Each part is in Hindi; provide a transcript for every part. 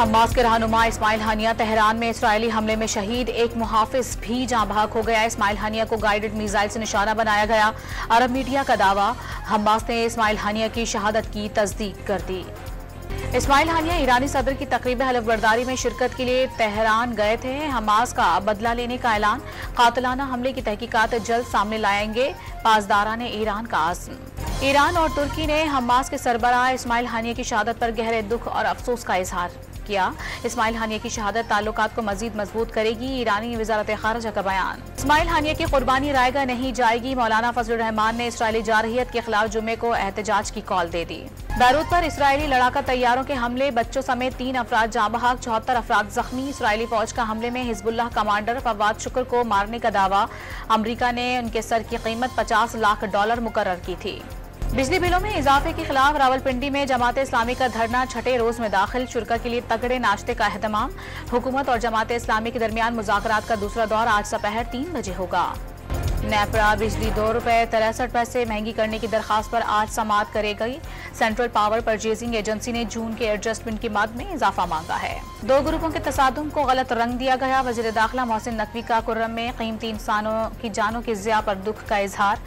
हमास के रहनुमा इस्माइल हानिया तेहरान में इसराइली हमले में शहीद, एक मुहाफिज भी जाँ बहक हो गया। इस्माइल हानिया को गाइडेड मिसाइल से निशाना बनाया गया। अरब मीडिया का दावा, हमास ने इस्माइल हानिया की शहादत की तस्दीक कर दी। इस्माइल हानिया ईरानी सदर की तकरीब हलफबरदारी में शिरकत के लिए तेहरान गए थे। हमास का बदला लेने का ऐलान, कातिलाना हमले की तहकीकात जल्द सामने लाएंगे, पासदारा ने ईरान का आज़म। ईरान और तुर्की ने हमास के सरबराह इस्माइल हानिया की शहादत पर गहरे दुख और अफसोस का इजहार किया। इस्माइल हानिया की शहादत ताल्लुकात को मजीद मजबूत करेगी, ईरानी वजारत खारजा का बयान। इस्माइल हानिया की कुर्बानी रायगा नहीं जाएगी, मौलाना फजलुर रहमान ने इसराइली जारहियत के खिलाफ जुम्मे को एहतजाज की कॉल दे दी। बैरूत पर इसराइली लड़ाका तैयारों के हमले, बच्चों समेत 3 अफराद जाँ बहक, 74 अफराद जख्मी। इसराइली फौज का हमले में हिजबुल्लाह कमांडर फवाद शुक्र को मारने का दावा, अमरीका ने उनके सर की कीमत $50 लाख मुकर्रर की थी। बिजली बिलों में इजाफे के खिलाफ रावलपिंडी में जमात इस्लामी का धरना 6ठे रोज में दाखिल, शुरा के लिए तगड़े नाश्ते का एहतमाम। हुकूमत और जमात इस्लामी के दरमियान मुज़ाकरात का दूसरा दौर आज दोपहर 3 बजे होगा। नेपरा बिजली ₹2.63 महंगी करने की दरखास्त पर आज समाअत करेगी। सेंट्रल पावर परचेजिंग एजेंसी ने जून के एडजस्टमेंट की मद में इजाफा मांगा है। 2 ग्रुपों के तसादुम को गलत रंग दिया गया, वज़ीर दाखिला मोहसिन नकवी का कुर्रम में कीमती इंसानों की जानों की ज़िया पर दुख का इजहार।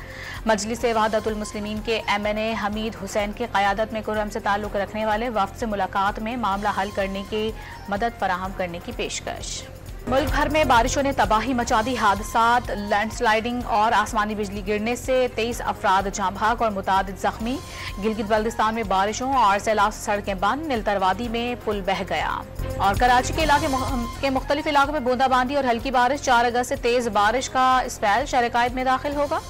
मजलिस वहदतुल मुस्लिमीन के MNA हमीद हुसैन की क़यादत में कुर्रम से ताल्लुक़ रखने वाले वफ़द से मुलाकात में मामला हल करने की मदद फराहम करने की पेशकश। मुल्क भर में बारिशों ने तबाही मचा दी, हादसात, लैंडस्लाइडिंग और आसमानी बिजली गिरने से 23 अफराद जाँ बहक और मुतादिद जख्मी। गिलगित बल्दिस्तान में बारिशों और सैलाब से सड़कें बंद, नीलतरवादी में पुल बह गया। और कराची के इलाके मुख्तलिफ इलाकों में बूंदाबांदी और हल्की बारिश, 4 अगस्त से तेज बारिश का स्पेल शहर कायद में दाखिल होगा।